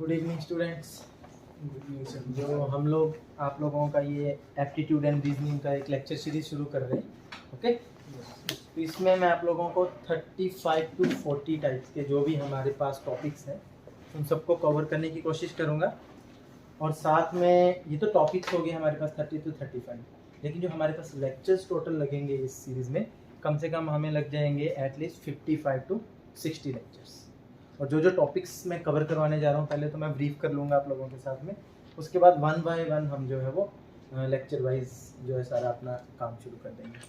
Good evening students. Good evening sir. जो हम लोग आप लोगों का ये एप्टीट्यूड एंड रीजनिंग का एक लेक्चर सीरीज शुरू कर रहे हैं, ओके। तो इसमें मैं आप लोगों को 35 to 40 टाइप्स के जो भी हमारे पास टॉपिक्स हैं उन सबको कवर करने की कोशिश करूँगा। और साथ में ये तो टॉपिक्स हो गए हमारे पास 30 to 35, लेकिन जो हमारे पास लेक्चर्स टोटल लगेंगे इस सीरीज़ में कम से कम हमें लग जाएंगे एटलीस्ट 55 to 60 लेक्चर्स। और जो जो टॉपिक्स मैं कवर करवाने जा रहा हूँ पहले तो मैं ब्रीफ कर लूँगा आप लोगों के साथ में, उसके बाद वन बाय वन हम जो है वो लेक्चर वाइज जो है सारा अपना काम शुरू कर देंगे।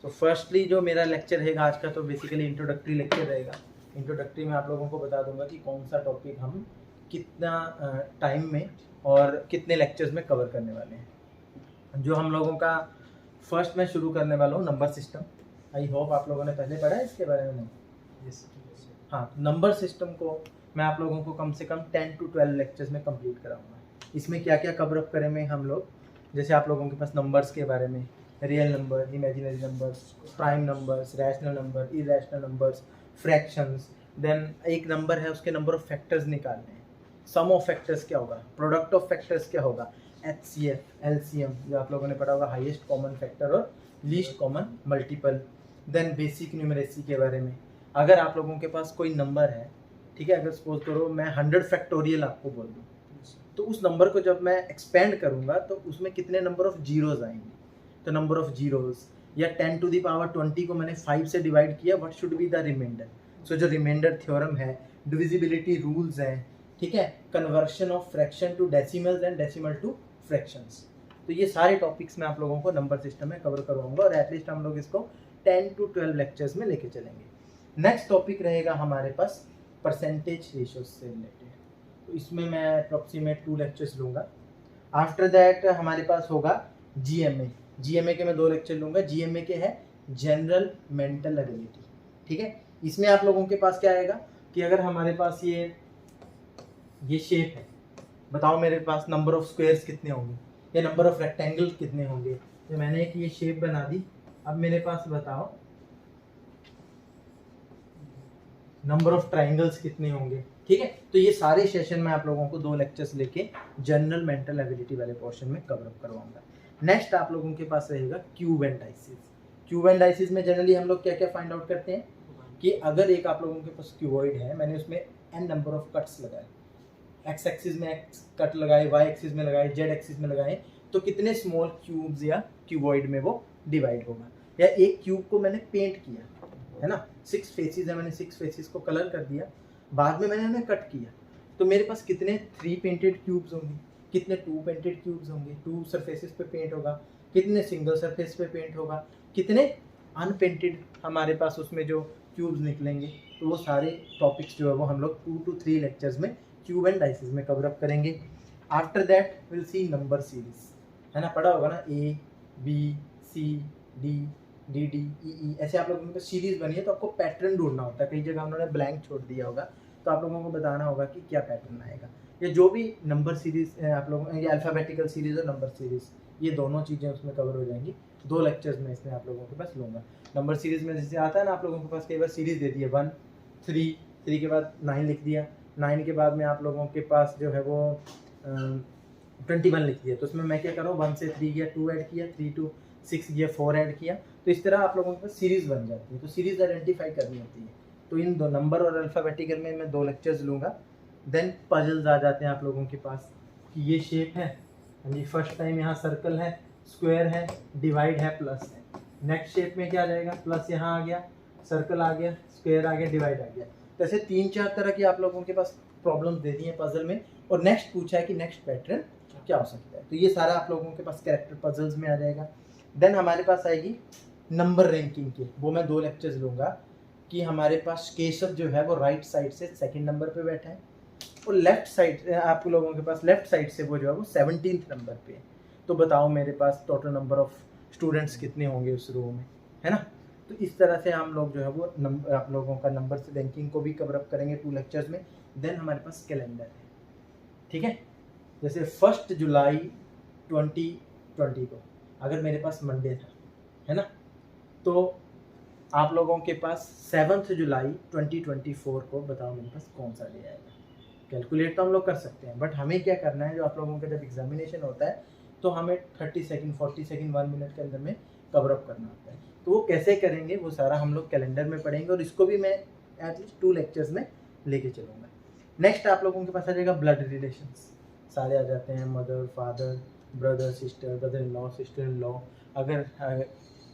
तो फर्स्टली जो मेरा लेक्चर रहेगा आज का तो बेसिकली इंट्रोडक्टरी लेक्चर रहेगा। इंट्रोडक्टरी में आप लोगों को बता दूंगा कि कौन सा टॉपिक हम कितना टाइम में और कितने लेक्चर्स में कवर करने वाले हैं। जो हम लोगों का फर्स्ट मैं शुरू करने वाला हूँ नंबर सिस्टम। आई होप आप लोगों ने पहले पढ़ा है इसके बारे में। नहीं? यस। हाँ, नंबर सिस्टम को मैं आप लोगों को कम से कम 10 to 12 लेक्चर्स में कंप्लीट कराऊंगा। इसमें क्या क्या कवर अप करेंगे हम लोग, जैसे आप लोगों के पास नंबर्स के बारे में, real number, imaginary numbers, prime numbers, rational number, irrational numbers, fractions, then एक नंबर है उसके नंबर ऑफ फैक्टर्स निकालने हैं, सम ऑफ फैक्टर्स क्या होगा, प्रोडक्ट ऑफ फैक्टर्स क्या होगा, HCF, LCM जो आप लोगों ने पढ़ा होगा, हाईएस्ट कॉमन फैक्टर और least common multiple. Then basic numeracy के बारे में, अगर आप लोगों के पास कोई नंबर है, ठीक है, अगर सपोज करो मैं 100 फैक्टोरियल आपको बोल दूँ तो उस नंबर को जब मैं एक्सपेंड करूँगा तो उसमें कितने नंबर ऑफ जीरोज आएंगे। तो नंबर ऑफ जीरोज, या 10 to the power 20 को मैंने 5 से डिवाइड किया, what should be the remainder. So जो रिमाइंडर थ्योरम है, डिविजिबिलिटी रूल्स हैं, ठीक है, conversion of fraction to decimals and decimal to fractions. तो ये सारे टॉपिक्स मैं आप लोगों को नंबर सिस्टम में कवर करवाऊंगा और एटलीस्ट हम लोग इसको 10 to 12 लेक्चर्स में लेके चलेंगे। नेक्स्ट टॉपिक रहेगा हमारे पास परसेंटेज रेशियोज से रिलेटेड। तो इसमें मैं अप्रॉक्सीमेट 2 लेक्चर्स लूँगा। आफ्टर दैट हमारे पास होगा GMA। GMA के मैं 2 लेक्चर लूँगा। GMA के है जनरल मेंटल एबिलिटी, ठीक है। इसमें आप लोगों के पास क्या आएगा कि अगर हमारे पास ये शेप है, बताओ मेरे पास नंबर ऑफ स्क्वायर्स कितने होंगे या नंबर ऑफ रेक्टेंगल कितने होंगे। तो मैंने एक ये शेप बना दी, अब मेरे पास बताओ नंबर ऑफ ट्राइंगल्स कितने होंगे, ठीक है। तो ये सारे सेशन में आप लोगों को 2 लेक्चर्स लेके जनरल मेंटल एबिलिटी वाले पोर्शन में कवर अप करवाऊंगा। नेक्स्ट आप लोगों के पास रहेगा cube and डाइसिस। Cube and dices में जनरली हम लोग क्या क्या फाइंड आउट करते हैं कि अगर एक आप लोगों के पास क्यूबॉइड है, मैंने उसमें n नंबर ऑफ कट्स लगाए, x एक्सिस में x कट लगाए, y एक्सिस में लगाए, z एक्सिस में लगाए, तो कितने स्मॉल क्यूब्स या क्यूबॉइड में वो डिवाइड होगा। या एक क्यूब को मैंने पेंट किया है ना, 6 फेसेस है, मैंने 6 फेसेस को कलर कर दिया, बाद में मैंने उन्हें कट किया, तो मेरे पास कितने 3 पेंटेड क्यूब्स होंगे, कितने 2 पेंटेड क्यूब्स होंगे, 2 सरफेसेस पे पेंट होगा, कितने सिंगल सरफेस पे पेंट होगा, कितने अनपेंटेड हमारे पास उसमें जो क्यूब्स निकलेंगे। तो वो सारे टॉपिक्स जो है वो हम लोग 2 to 3 लेक्चर्स में क्यूब एंड डाइसिस में कवर अप करेंगे। After that will see number series, है ना, पढ़ा होगा ना, A B C D D D E E, ऐसे आप लोगों के पास सीरीज बनी है तो आपको पैटर्न ढूंढना होता है। कई जगह उन्होंने ब्लैंक छोड़ दिया होगा तो आप लोगों को बताना होगा कि क्या पैटर्न आएगा। या जो भी नंबर सीरीज आप लोगों, ये अल्फ़ाबेटिकल सीरीज और नंबर सीरीज, ये दोनों चीज़ें उसमें कवर हो जाएंगी। 2 लेक्चर्स में इसमें आप लोगों के पास लूँगा। नंबर सीरीज में जैसे आता है ना, आप लोगों के पास कई बार सीरीज दे दी है 1 3, 3 के बाद 9 लिख दिया, 9 के बाद में आप लोगों के पास जो है वो 21 लिख दिया, तो उसमें मैं क्या करूँ, 1 से 3 गया, 2 ऐड किया, 3 to 6 गया, 4 ऐड किया, तो इस तरह आप लोगों के पास सीरीज बन जाती है। तो सीरीज आइडेंटिफाई करनी होती है। तो इन 2 नंबर और अल्फ़ाबेटिकल में मैं 2 लेक्चर्स लूँगा। देन पजल्स आ जाते हैं आप लोगों के पास कि ये शेप है, यानी फर्स्ट टाइम यहाँ सर्कल है, स्क्वायर है, डिवाइड है, प्लस है। नेक्स्ट शेप में क्या आ जाएगा, प्लस यहाँ आ गया, सर्कल आ गया, स्क्वायर आ गया, डिवाइड आ गया। तो ऐसे 3-4 तरह की आप लोगों के पास प्रॉब्लम दे दी है पजल में, और नेक्स्ट पूछा है कि नेक्स्ट पैटर्न क्या हो सकता है। तो ये सारा आप लोगों के पास कैरेक्टर पजल्स में आ जाएगा। देन हमारे पास आएगी नंबर रैंकिंग की, वो मैं 2 लेक्चर्स लूँगा कि हमारे पास केशव जो है वो राइट साइड से 2nd नंबर पे बैठा है और लेफ्ट साइड आप लोगों के पास लेफ्ट साइड से वो जो है वो 17th नंबर पे है। तो बताओ मेरे पास टोटल नंबर ऑफ स्टूडेंट्स कितने होंगे उस रो में, है ना। तो इस तरह से हम लोग जो है वो आप लोगों का नंबर से रैंकिंग को भी कवर अप करेंगे 2 लेक्चर्स में। देन हमारे पास कैलेंडर है, ठीक है। जैसे 1 जुलाई 2020 को अगर मेरे पास मंडे था, है ना, तो आप लोगों के पास 7 जुलाई 2024 को बताओ मेरे पास कौन सा डे आएगा। कैलकुलेट तो हम लोग कर सकते हैं, बट हमें क्या करना है, जो आप लोगों का जब एग्जामिनेशन होता है तो हमें 30 सेकंड 40 सेकंड 1 मिनट के अंदर में कवर अप करना होता है। तो वो कैसे करेंगे वो सारा हम लोग कैलेंडर में पढ़ेंगे, और इसको भी मैं एटलीस्ट 2 लेक्चर्स में लेके चलूँगा। नेक्स्ट आप लोगों के पास आ जाएगा ब्लड रिलेशंस, सारे आ जाते हैं, mother father brother sister, brother in law sister in law. अगर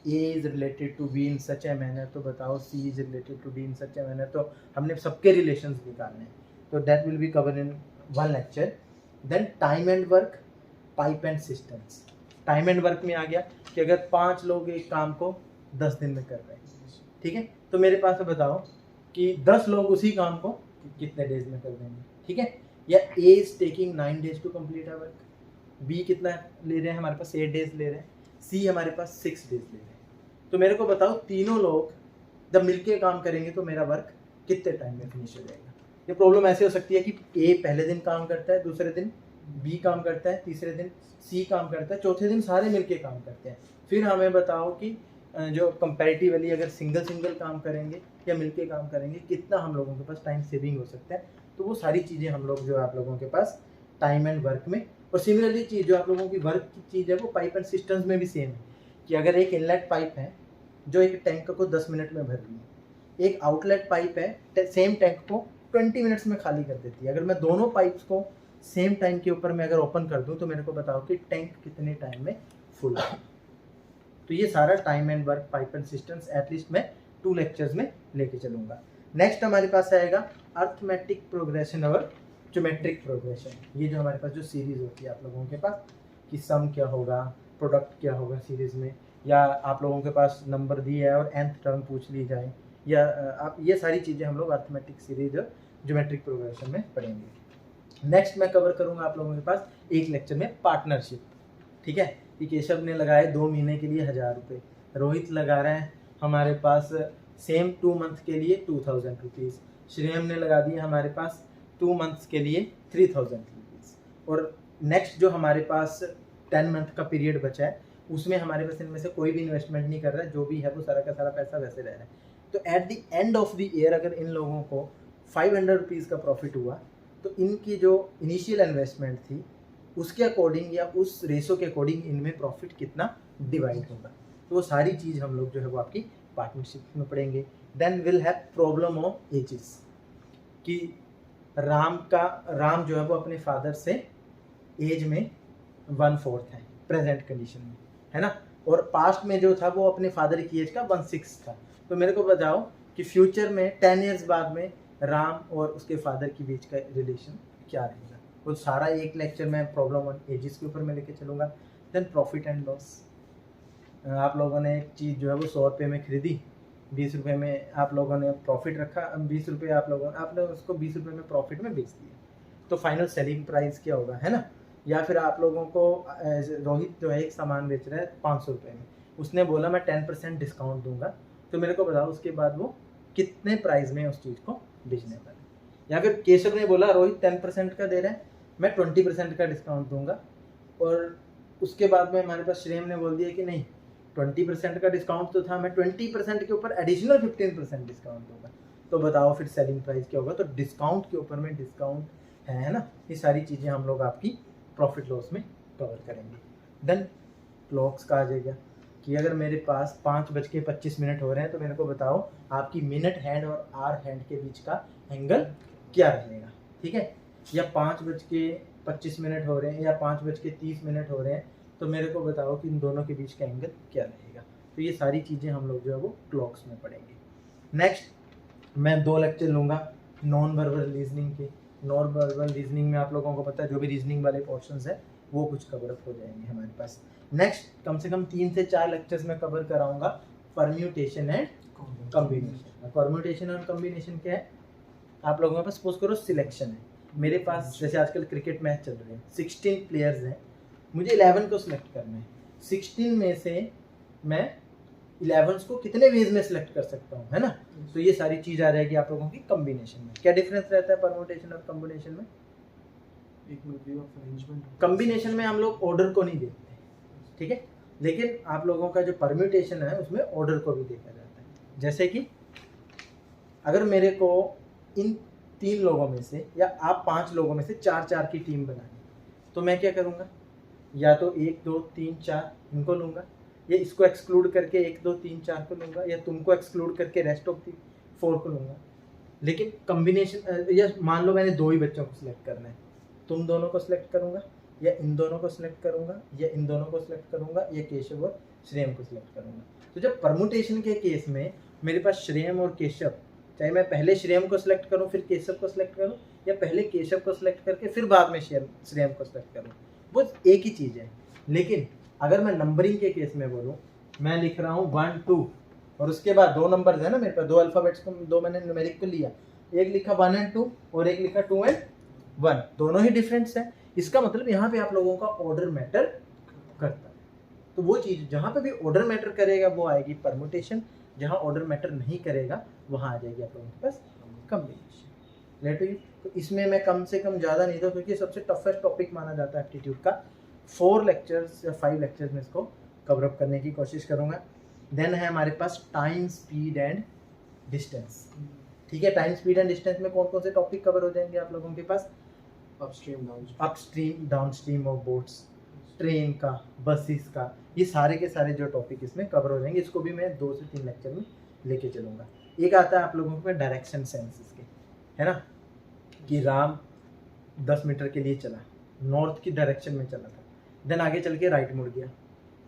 A is related to B in such a manner, तो बताओ C is related to D in such a manner, तो हमने सबके रिलेशंस निकालने हैं, तो that will be cover in 1 lecture. Then time and work, pipe and cisterns. Time and work में आ गया कि अगर 5 लोग एक काम को 10 दिन में कर रहे हैं, ठीक है, तो मेरे पास बताओ कि 10 लोग उसी काम को कितने डेज में कर देंगे, ठीक है। या A is taking 9 days to complete a work, B कितना ले रहे हैं, हमारे पास 8 डेज ले रहे हैं, C हमारे पास 6 डेज ले रहे हैं। तो मेरे को बताओ तीनों लोग जब मिलके काम करेंगे तो मेरा वर्क कितने टाइम में फिनिश हो जाएगा। ये प्रॉब्लम ऐसे हो सकती है कि A पहले दिन काम करता है, दूसरे दिन B काम करता है, तीसरे दिन C काम करता है, चौथे दिन सारे मिलके काम करते हैं। फिर हमें बताओ कि जो कंपैरेटिवली अगर सिंगल काम करेंगे या मिलके काम करेंगे, कितना हम लोगों के पास टाइम सेविंग हो सकता है। तो वो सारी चीज़ें हम लोग जो आप लोगों के पास टाइम एंड वर्क में, और सिमिलरली चीज़ जो आप लोगों की वर्क की चीज़ है वो पाइप एंड सिस्टम्स में भी सेम है कि अगर एक इनलेट पाइप है जो एक टैंक को 10 मिनट में भर रही है, एक आउटलेट पाइप है सेम टैंक को 20 मिनट्स में खाली कर देती है। अगर मैं दोनों पाइप्स को सेम टाइम के ऊपर मैं अगर ओपन कर दूं तो मेरे को बताओ कि टैंक कितने टाइम में फुल है। तो ये सारा time and work, pipe and systems at least मैं 2 लेक्चर्स में लेके चलूँगा। नेक्स्ट हमारे पास आएगा अर्थमेटिक प्रोग्रेशन और ज्योमेट्रिक प्रोग्रेशन। ये जो हमारे पास जो सीरीज़ होती है आप लोगों के पास कि सम क्या होगा, प्रोडक्ट क्या होगा सीरीज़ में, या आप लोगों के पास नंबर दिया है और nth टर्म पूछ ली जाए, या आप ये सारी चीज़ें हम लोग अर्थमेटिक सीरीज और ज्योमेट्रिक प्रोग्रेशन में पढ़ेंगे। नेक्स्ट मैं कवर करूँगा आप लोगों के पास एक लेक्चर में पार्टनरशिप, ठीक है। कि केशव ने लगाए 2 महीने के लिए 1000 रुपये, रोहित लगा रहे हैं हमारे पास सेम 2 मंथ के लिए 2000 रुपीज़, श्रेयम ने लगा दिया हमारे पास 2 मंथ्स के लिए 3000 रुपीज़, और नेक्स्ट जो हमारे पास 10 मंथ का पीरियड बचा है उसमें हमारे पास इनमें से कोई भी इन्वेस्टमेंट नहीं कर रहा है, जो भी है वो सारा का सारा पैसा वैसे रह रहा है। तो at the end of the year अगर इन लोगों को 500 रुपीज़ का प्रॉफिट हुआ तो इनकी जो इनिशियल इन्वेस्टमेंट थी उसके अकॉर्डिंग या उस रेशो के अकॉर्डिंग इनमें प्रॉफिट कितना डिवाइड होगा। तो वो सारी चीज़ हम लोग जो है वो आपकी पार्टनरशिप में पढ़ेंगे। Then will have problem of ages कि राम जो है वो अपने फादर से एज में 1/4 है प्रेजेंट कंडीशन में, है ना, और पास्ट में जो था वो अपने फादर की एज का 1/6 था। तो मेरे को बताओ कि फ्यूचर में 10 ईयर्स बाद में राम और उसके फादर के बीच का रिलेशन क्या रहेगा। वो सारा एक लेक्चर में प्रॉब्लम ऑन एजेस के ऊपर मैं लेके चलूँगा। देन प्रॉफिट एंड लॉस, आप लोगों ने एक चीज़ जो है वो 100 रुपये में खरीदी, 20 रुपये में आप लोगों ने प्रॉफिट रखा, 20 रुपये आपने उसको 20 रुपये में प्रॉफिट में बेच दिया, तो फाइनल सेलिंग प्राइस क्या होगा, है ना। या फिर आप लोगों को रोहित जो है एक सामान बेच रहा है 500 रुपये में, उसने बोला मैं 10% डिस्काउंट दूंगा, तो मेरे को बताओ उसके बाद वो कितने प्राइस में उस चीज़ को बेचने वाला है। या फिर केशव ने बोला रोहित 10% का दे रहा है, मैं 20% का डिस्काउंट दूंगा, और उसके बाद में हमारे पास श्रेयम ने बोल दिया कि नहीं 20% का डिस्काउंट तो था, मैं 20% के ऊपर एडिशनल 15% डिस्काउंट दूंगा, तो बताओ फिर सेलिंग प्राइस क्या होगा। तो डिस्काउंट के ऊपर में डिस्काउंट है ना, ये सारी चीज़ें हम लोग आपकी प्रॉफिट लॉस में कवर करेंगे। देन क्लॉक्स का आ जाएगा कि अगर मेरे पास 5:25 हो रहे हैं तो मेरे को बताओ आपकी मिनट हैंड और आवर हैंड के बीच का एंगल क्या रहेगा, ठीक है। या 5:25 हो रहे हैं या 5:30 हो रहे हैं, तो मेरे को बताओ कि इन दोनों के बीच का एंगल क्या रहेगा। तो ये सारी चीज़ें हम लोग जो है वो क्लॉक्स में पढ़ेंगे। नेक्स्ट मैं 2 लेक्चर लूँगा नॉन वर्बल रीजनिंग के। नॉन वर्बल रीजनिंग में आप लोगों को पता है जो भी रीजनिंग वाले पोर्शंस है वो कुछ कवर अप हो जाएंगे हमारे पास। नेक्स्ट कम से कम 3 से 4 लेक्चर्स में कवर कराऊंगा परम्यूटेशन एंड कॉम्बिनेशन। परम्यूटेशन और कॉम्बिनेशन क्या है, आप लोगों के पास सपोज करो सिलेक्शन है, मेरे पास जैसे आजकल क्रिकेट मैच चल रहे हैं, 16 प्लेयर्स हैं, मुझे 11 को सिलेक्ट करना है। 16 में से मैं 11 को कितने वेज में सिलेक्ट कर सकता हूँ, है ना। तो ये सारी चीज़ आ जाएगी आप लोगों की कॉम्बिनेशन में। क्या डिफरेंस रहता है परम्यूटेशन और कॉम्बिनेशन में? कॉम्बिनेशन में हम लोग ऑर्डर को नहीं देखते, ठीक है, लेकिन आप लोगों का जो परम्यूटेशन है उसमें ऑर्डर को भी देखा जाता है। जैसे कि अगर मेरे को इन 3 लोगों में से या आप 5 लोगों में से 4-4 की टीम बनानी, तो मैं क्या करूँगा, या तो 1 2 3 4 इनको लूँगा, या इसको एक्सक्लूड करके 1 2 3 4 को लूँगा, या तुमको एक्सक्लूड करके रेस्ट ऑफ दी 4 को लूँगा। लेकिन कॉम्बिनेशन, या मान लो मैंने 2 ही बच्चों को सिलेक्ट करना है, तुम दोनों को सिलेक्ट करूँगा, या इन दोनों को सिलेक्ट करूँगा, या इन दोनों को सिलेक्ट करूँगा, या केशव और श्रेयम को सिलेक्ट करूँगा। तो जब परमुटेशन के केस में मेरे पास श्रेयम और केशव, चाहे मैं पहले श्रेयम को सिलेक्ट करूँ फिर केशव को सिलेक्ट करूँ, या पहले केशव को सिलेक्ट करके फिर बाद में श्रेयम को सिलेक्ट करूँ, वो एक ही चीज़ है। लेकिन अगर मैं नंबरिंग के केस में बोलूँ, मैं लिख रहा हूँ 1 2 और उसके बाद 2 नंबर्स है ना मेरे पास, 2 अल्फ़ाबेट्स को, 2 मैंने न्यूमेरिक को लिया, एक लिखा 1 and 2 और एक लिखा 2 and 1, दोनों ही डिफरेंस है। इसका मतलब यहाँ पे आप लोगों का ऑर्डर मैटर करता है। तो वो चीज़ जहाँ पे भी ऑर्डर मैटर करेगा वो आएगी परमुटेशन, जहाँ ऑर्डर मैटर नहीं करेगा वहाँ आ जाएगी आप लोगों के पास कॉम्बिनेशन। लेट यू, तो इसमें मैं कम से कम ज़्यादा नहीं दूँ क्योंकि सबसे टफेस्ट टॉपिक माना जाता है एप्टीट्यूड का। 4 लेक्चर्स या 5 लेक्चर्स में इसको कवर अप करने की कोशिश करूँगा। देन है हमारे पास टाइम, स्पीड एंड डिस्टेंस। ठीक है, टाइम, स्पीड एंड डिस्टेंस में कौन कौन से टॉपिक कवर हो जाएंगे आप लोगों के पास? Upstream downstream of boats, train का, बसेस का, ये सारे के सारे जो टॉपिक इसमें कवर हो जाएंगे। इसको भी मैं 2 से 3 लेक्चर में लेके चलूँगा। एक आता है आप लोगों को डायरेक्शन सेंस इसके, है ना, कि राम 10 मीटर के लिए चला, नॉर्थ की डायरेक्शन में चला था, देन आगे चल के राइट मुड़ गया,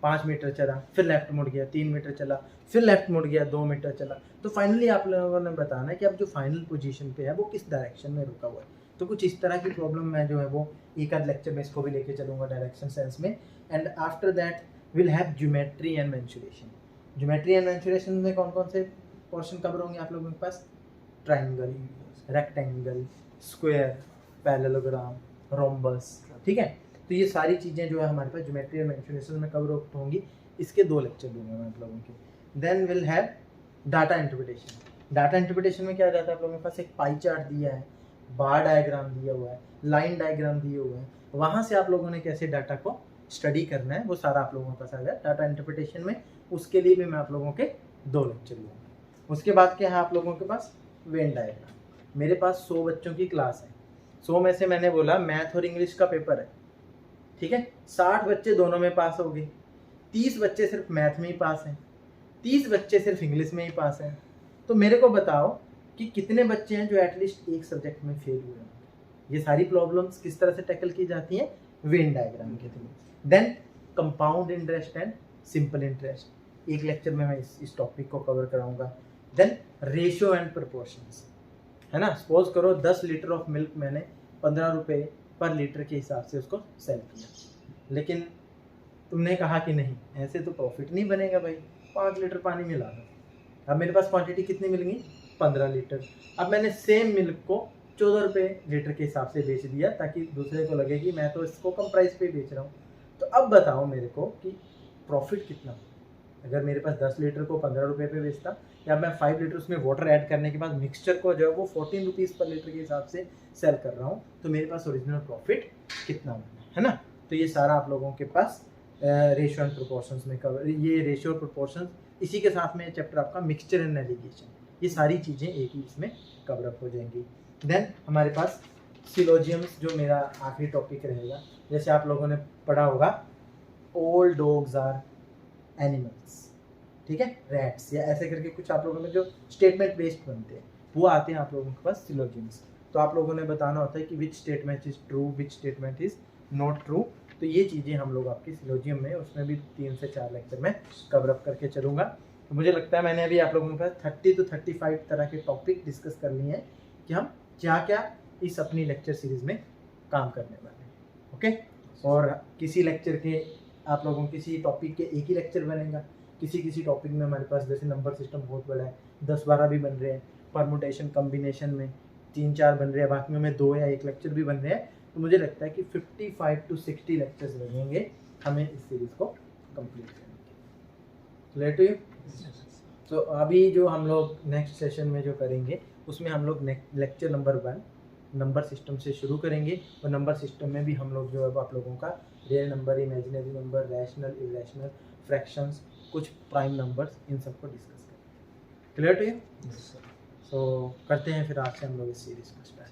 5 मीटर चला, फिर लेफ्ट मुड़ गया, 3 मीटर चला, फिर लेफ्ट मुड़ गया, 2 मीटर चला। तो फाइनली आप लोगों ने बताना है कि अब जो फाइनल पोजीशन पे है वो किस डायरेक्शन में रुका हुआ है। तो कुछ इस तरह की प्रॉब्लम मैं जो है वो एक आध लेक्चर में इसको भी लेके चलूँगा डायरेक्शन सेंस में। And after that will have geometry and mensuration. Geometry and mensuration में कौन कौन से पोर्शन कवर होंगे आप लोगों के पास? Triangle, rectangle, square, parallelogram, rhombus. ठीक है, तो ये सारी चीज़ें जो है हमारे पास ज्योमेट्री एंड मेंसुरेशन में कवर अप होंगी। इसके 2 लेक्चर दूंगा मैं आप लोगों के। Then will have data interpretation. Data interpretation में क्या जाता है आप लोगों के पास? एक पाई चार्ट दिया है, बार डायग्राम दिया हुआ है, लाइन डायग्राम दिए हुए हैं, वहाँ से आप लोगों ने कैसे डाटा को स्टडी करना है वो सारा आप लोगों के पास आ गया डाटा इंटरप्रिटेशन में। उसके लिए भी मैं आप लोगों के 2 लेक्चर लूँगा। उसके बाद क्या है आप लोगों के पास? Venn diagram. मेरे पास 100 बच्चों की क्लास है, 100 में से मैंने बोला मैथ और इंग्लिश का पेपर है, ठीक है, 60 बच्चे दोनों में पास हो गए, 30 बच्चे सिर्फ मैथ में ही पास हैं, 30 बच्चे सिर्फ इंग्लिश में ही पास हैं। तो मेरे को बताओ कि कितने बच्चे हैं जो एटलीस्ट एक सब्जेक्ट में फेल हुए हैं। ये सारी प्रॉब्लम्स किस तरह से टैकल की जाती हैं? वेन डायग्राम के थ्रू। Then compound interest and simple interest, एक लेक्चर में मैं इस टॉपिक को कवर कराऊंगा। देन रेशियो एंड प्रोपोर्शंस, है ना, सपोज करो 10 लीटर ऑफ मिल्क मैंने 15 रुपये पर लीटर के हिसाब से उसको सेल किया, लेकिन तुमने कहा कि नहीं ऐसे तो प्रॉफिट नहीं बनेगा भाई, 5 लीटर पानी मिला दो। अब मेरे पास क्वांटिटी कितनी मिल गई? 15 लीटर। अब मैंने सेम मिल्क को 14 रुपये लीटर के हिसाब से बेच दिया ताकि दूसरे को लगे कि मैं तो इसको कम प्राइस पे बेच रहा हूँ। तो अब बताओ मेरे को कि प्रॉफिट कितना? अगर मेरे पास 10 लीटर को 15 रुपये पे बेचता, या मैं 5 लीटर उसमें वाटर ऐड करने के बाद मिक्सचर को जो है वो 14 रुपीज़ पर लीटर के हिसाब से सेल कर रहा हूँ, तो मेरे पास ओरिजिनल प्रॉफिट कितना होना है ना। तो ये सारा आप लोगों के पास रेशियो एंड प्रोपोर्शंस में कवर, ये रेशियो और प्रोपोर्शंस, इसी के साथ में चैप्टर आपका मिक्सचर एंड नेविगेशन, ये सारी चीज़ें एक ही इसमें कवर अप हो जाएंगी। देन हमारे पास सिलोजियम्स जो मेरा आखिरी टॉपिक रहेगा। जैसे आप लोगों ने पढ़ा होगा ऑल डॉग्स आर एनिमल्स, ठीक है, रैट्स, या ऐसे करके कुछ आप लोगों में जो स्टेटमेंट बेस्ड बनते हैं वो आते हैं आप लोगों के पास सिलोजियम्स। तो आप लोगों ने बताना होता है कि which statement is true, which statement is not true. तो ये चीज़ें हम लोग आपकी सिलोजियम में, उसमें भी 3 से 4 लेक्चर में कवर अप करके चलूँगा। तो मुझे लगता है मैंने अभी आप लोगों के पास 30 to 35 तरह के टॉपिक डिस्कस कर लिए हैं कि हम क्या क्या इस अपनी लेक्चर सीरीज़ में काम करने वाले हैं। ओके, और किसी लेक्चर के आप लोगों किसी टॉपिक के एक ही लेक्चर बनेगा, किसी टॉपिक में हमारे पास जैसे नंबर सिस्टम बहुत बड़ा है, 10-12 भी बन रहे हैं, परमुटेशन कॉम्बिनेशन में 3-4 बन रहे हैं, बाकी में 2 या 1 लेक्चर भी बन रहे हैं। तो मुझे लगता है कि 55 to 60 लेक्चर्स लगेंगे हमें इस सीरीज़ को कंप्लीट करने के। Let you. तो अभी जो हम लोग नेक्स्ट सेशन में जो करेंगे उसमें हम लोग लेक्चर नंबर 1 नंबर सिस्टम से शुरू करेंगे, और नंबर सिस्टम में भी हम लोग जो है आप लोगों का real number, imaginary number, rational, irrational, fractions, कुछ प्राइम नंबर्स, इन सबको डिस्कस करेंगे। Clear to you? तो करते हैं फिर आज से हम लोग इस सीरीज़ को स्टार्ट।